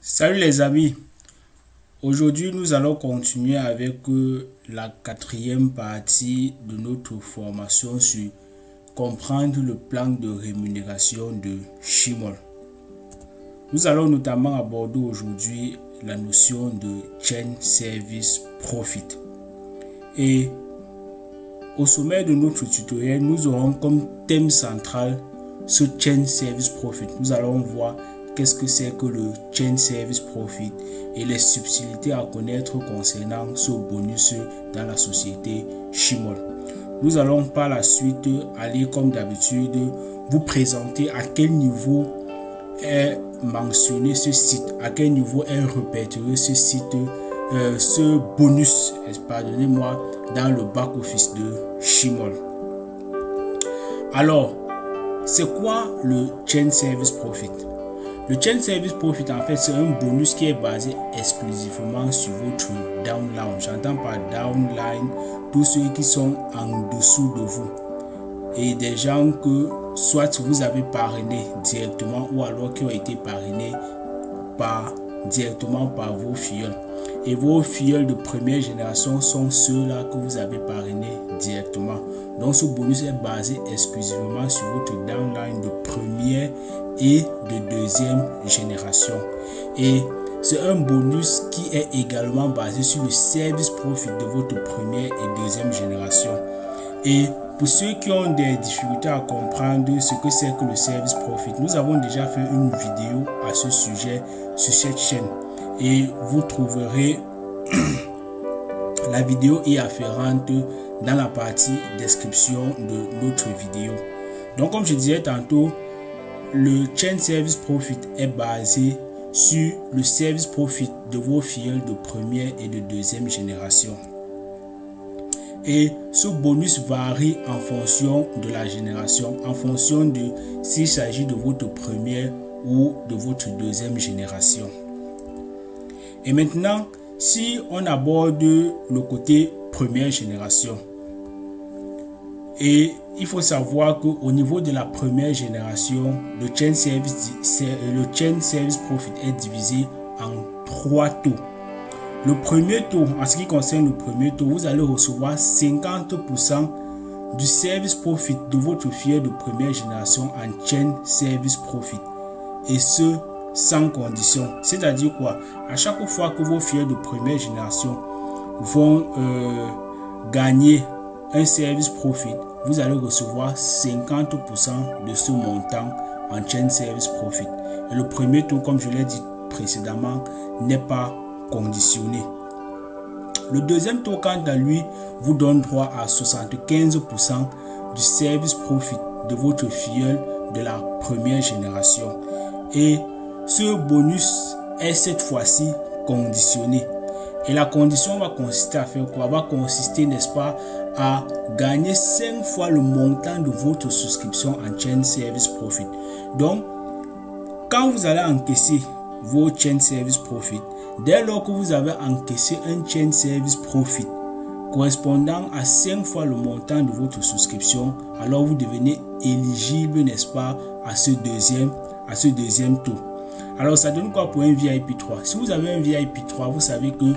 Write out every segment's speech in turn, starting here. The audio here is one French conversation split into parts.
Salut les amis, aujourd'hui nous allons continuer avec la quatrième partie de notre formation sur comprendre le plan de rémunération de Shimol. Nous allons notamment aborder aujourd'hui la notion de Chain Service Profit. Et au sommet de notre tutoriel, nous aurons comme thème central ce Chain Service Profit. Nous allons voir qu'est-ce que c'est que le Chain Service Profit et les subtilités à connaître concernant ce bonus dans la société Shimol. Nous allons par la suite aller comme d'habitude vous présenter à quel niveau est mentionné ce site, à quel niveau est répertorié ce site, ce bonus, pardonnez-moi, dans le back-office de Shimol. Alors, c'est quoi le Chain Service Profit? Le Chain Service Profit, en fait, c'est un bonus qui est basé exclusivement sur votre downline. J'entends par downline tous ceux qui sont en dessous de vous et des gens que soit vous avez parrainé directement ou alors qui ont été parrainés directement par vos filleuls. Et vos filleuls de première génération sont ceux-là que vous avez parrainés directement. Donc ce bonus est basé exclusivement sur votre downline de première et de deuxième génération. Et c'est un bonus qui est également basé sur le service profit de votre première et deuxième génération. Et pour ceux qui ont des difficultés à comprendre ce que c'est que le service profit, nous avons déjà fait une vidéo à ce sujet sur cette chaîne. Et vous trouverez la vidéo y afférente dans la partie description de notre vidéo. Donc comme je disais tantôt, le Chain Service Profit est basé sur le service profit de vos filleuls de première et de deuxième génération. Et ce bonus varie en fonction de la génération, en fonction de s'il s'agit de votre première ou de votre deuxième génération. Et maintenant, si on aborde le côté première génération, et il faut savoir qu'au niveau de la première génération, le Chain Service Profit est divisé en 3 taux. Le premier taux, en ce qui concerne le premier taux, vous allez recevoir 50% du service profit de votre filleul de première génération en Chain Service Profit. Et ce, sans condition. C'est-à-dire quoi? À chaque fois que vos filleuls de première génération vont gagner un service profit, vous allez recevoir 50% de ce montant en Chain Service Profit. Et le premier taux, comme je l'ai dit précédemment, n'est pas conditionné. Le deuxième taux, quant à lui, vous donne droit à 75% du service profit de votre filleul de la première génération. Et ce bonus est cette fois-ci conditionné. Et la condition va consister à faire quoi? Va consister, n'est-ce pas, à gagner 5 fois le montant de votre souscription en Chain Service Profit. Donc, quand vous allez encaisser vos Chain Service Profit, dès lors que vous avez encaissé un Chain Service Profit correspondant à 5 fois le montant de votre souscription, alors vous devenez éligible, n'est-ce pas, à ce deuxième taux. Alors ça donne quoi pour un VIP 3? Si vous avez un VIP 3, vous savez que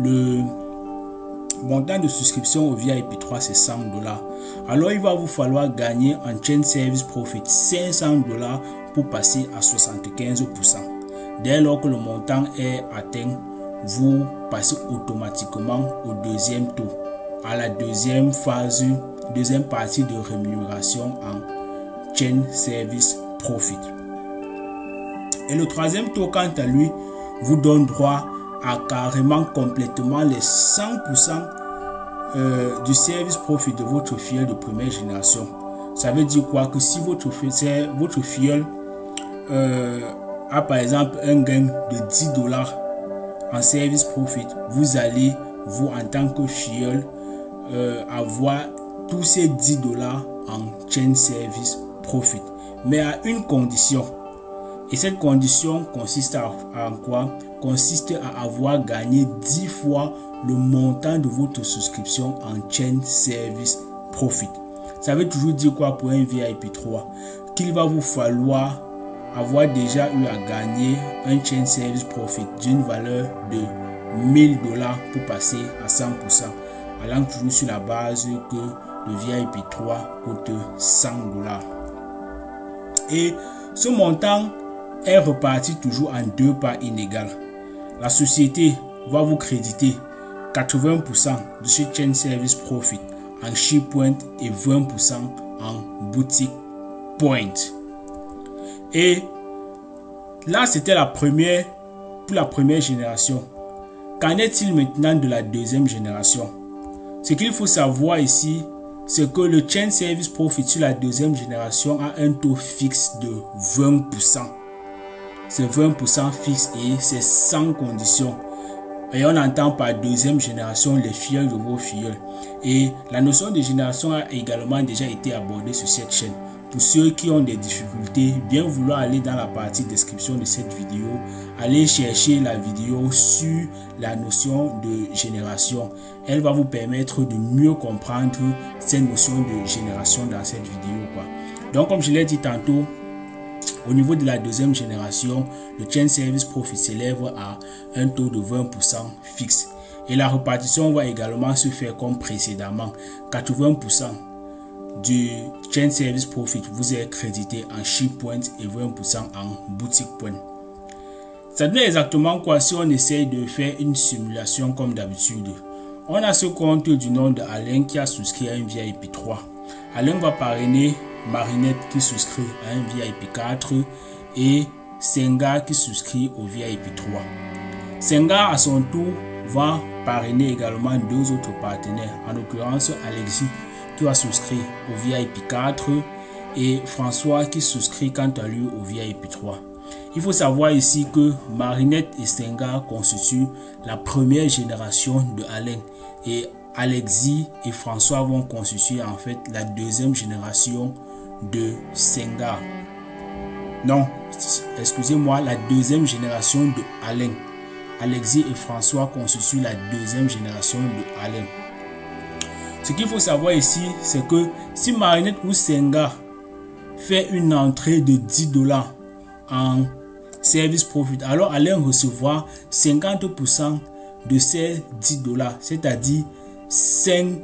le montant de souscription au VIP 3 c'est $100. Alors il va vous falloir gagner en Chain Service Profit $500 pour passer à 75%. Dès lors que le montant est atteint, vous passez automatiquement au deuxième taux, à la deuxième partie de rémunération en Chain Service Profit. Et le troisième taux, quant à lui, vous donne droit à carrément complètement les 100% du service profit de votre filleul de première génération. Ça veut dire quoi? Que si votre filleul a par exemple un gain de $10 en service profit, vous allez, vous en tant que filleul, avoir tous ces $10 en Chain Service Profit. Mais à une condition. Et cette condition consiste à quoi? Consiste à avoir gagné 10 fois le montant de votre souscription en Chain Service Profit. Ça veut toujours dire quoi pour un VIP 3? Qu'il va vous falloir avoir déjà eu à gagner un Chain Service Profit d'une valeur de $1000 pour passer à 100%, allant toujours sur la base que le VIP 3 coûte $100. Et ce montant est reparti toujours en 2 parts inégales. La société va vous créditer 80% de ce Chain Service Profit en ShePoint et 20% en Boutique Point. Et là, c'était pour la première génération. Qu'en est-il maintenant de la deuxième génération? Ce qu'il faut savoir ici, c'est que le Chain Service Profit sur la deuxième génération a un taux fixe de 20%. C'est 20% fixe et c'est sans condition. Et on entend par deuxième génération les filleuls de vos filleuls. Et la notion de génération a également déjà été abordée sur cette chaîne. Pour ceux qui ont des difficultés, bien vouloir aller dans la partie description de cette vidéo, allez chercher la vidéo sur la notion de génération. Elle va vous permettre de mieux comprendre cette notion de génération dans cette vidéo, quoi. Donc, comme je l'ai dit tantôt, au niveau de la deuxième génération, le Chain Service Profit s'élève à un taux de 20% fixe. Et la répartition va également se faire comme précédemment. 80% du Chain Service Profit vous est crédité en ShePoint et 20% en Boutique Point. Ça donne exactement quoi si on essaye de faire une simulation comme d'habitude. On a ce compte du nom de Alain qui a souscrit à un VIP 3. Alain va parrainer Marinette qui souscrit à un VIP 4 et Senga qui souscrit au VIP 3. Senga à son tour va parrainer également 2 autres partenaires, en l'occurrence Alexis qui va souscrire au VIP 4 et François qui souscrit quant à lui au VIP 3. Il faut savoir ici que Marinette et Senga constituent la première génération de Alain et Alexis et François vont constituer en fait la deuxième génération de Senga. Non, excusez-moi, la deuxième génération de Alain. Alexis et François constituent la deuxième génération de Alain. Ce qu'il faut savoir ici, c'est que si Marinette ou Senga fait une entrée de $10 en Service Profit, alors Alain recevra 50% de ces $10, c'est-à-dire $5.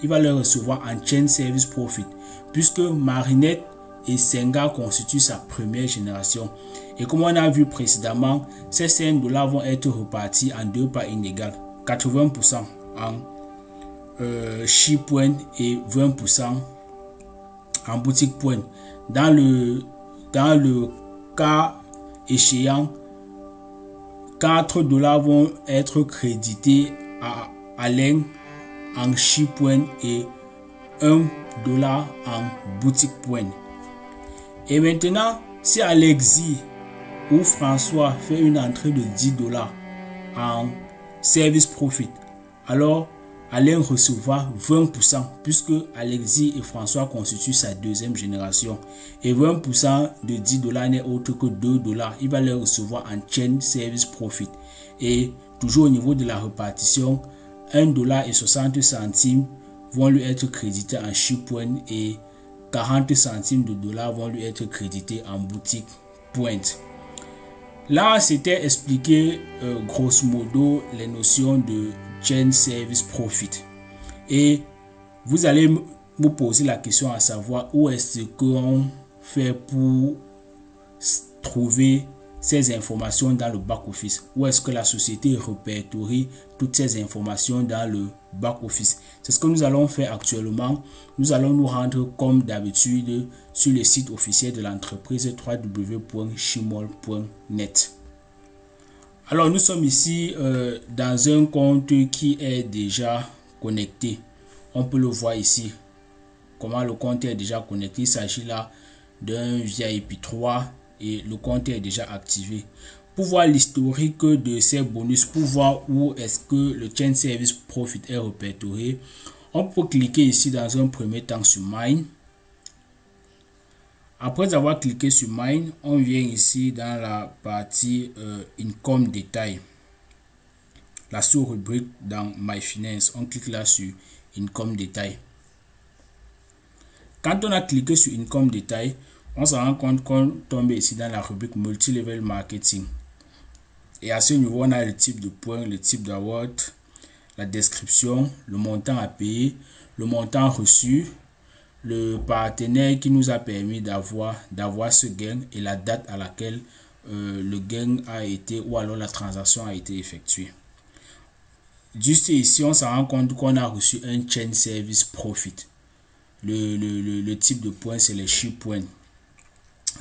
Il va le recevoir en Chain Service Profit, puisque Marinette et Senga constituent sa première génération. Et comme on a vu précédemment, ces $5 vont être repartis en 2 parts inégales. 80% en ShePoint et 20% en Boutique Point. Dans le cas échéant, $4 vont être crédités à Alain en ShePoint et $1 en Boutique Point. Et maintenant, si Alexis ou François fait une entrée de $10 en Service Profit, alors Alain recevra 20% puisque Alexis et François constituent sa deuxième génération. Et 20% de $10 n'est autre que $2. Il va les recevoir en Chain Service Profit. Et toujours au niveau de la répartition, $1,60 vont lui être crédités en ShePoint et 40 centimes de dollars vont lui être crédités en Boutique Point. Là, c'était expliqué grosso modo les notions de Chain Service Profit. Et vous allez vous poser la question à savoir où est-ce qu'on fait pour trouver ces informations dans le back-office. Où est-ce que la société répertorie toutes ces informations dans le back-office. C'est ce que nous allons faire actuellement. Nous allons nous rendre comme d'habitude sur le site officiel de l'entreprise www.shemol.net. Alors nous sommes ici dans un compte qui est déjà connecté. On peut le voir ici. Comment le compte est déjà connecté. Il s'agit là d'un VIP 3 et le compte est déjà activé. Pour voir l'historique de ces bonus, pour voir où est-ce que le Chain Service Profit est répertorié, on peut cliquer ici dans un premier temps sur Mine. Après avoir cliqué sur Mine, on vient ici dans la partie Income Détail. La sous-rubrique dans My Finance, on clique là sur Income Détail. Quand on a cliqué sur Income Détail, on se rend compte qu'on tombe ici dans la rubrique multi-level marketing. Et à ce niveau, on a le type de points, le type d'award, la description, le montant à payer, le montant reçu, le partenaire qui nous a permis d'avoir ce gain et la date à laquelle le gain a été ou alors la transaction a été effectuée. Juste ici, on se rend compte qu'on a reçu un Chain Service Profit. Le type de points, c'est les SHI points.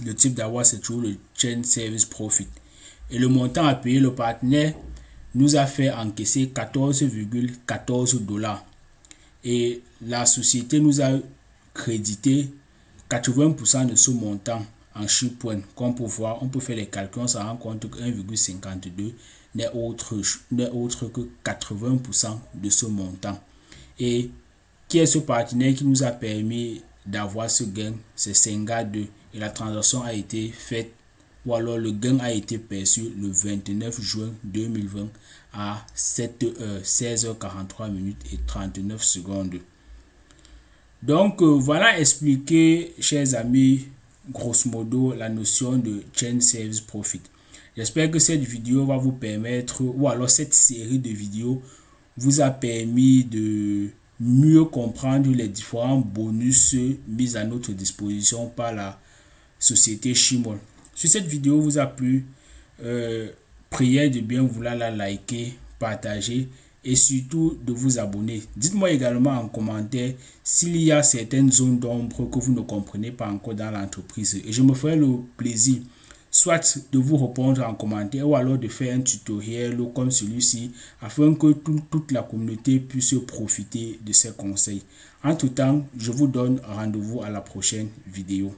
Le type d'avoir, c'est toujours le Chain Service Profit. Et le montant à payer, le partenaire nous a fait encaisser 14,14 $. Et la société nous a crédité 80% de ce montant en SHI points. Comme pour voir, on peut faire les calculs, on se rend compte que 1,52 n'est autre que 80% de ce montant. Et qui est ce partenaire qui nous a permis d'avoir ce gain? C'est Senga 2. Et la transaction a été faite, ou alors le gain a été perçu le 29 juin 2020 à 16h43 et 39 secondes. Donc voilà expliqué, chers amis, grosso modo la notion de Chain Service Profit. J'espère que cette vidéo va vous permettre, ou alors cette série de vidéos vous a permis de mieux comprendre les différents bonus mis à notre disposition par la société Shimol. Si cette vidéo vous a plu, priez de bien vouloir la liker, partager et surtout de vous abonner. Dites-moi également en commentaire s'il y a certaines zones d'ombre que vous ne comprenez pas encore dans l'entreprise et je me ferai le plaisir soit de vous répondre en commentaire ou alors de faire un tutoriel comme celui-ci afin que toute la communauté puisse profiter de ces conseils. En tout temps, je vous donne rendez-vous à la prochaine vidéo.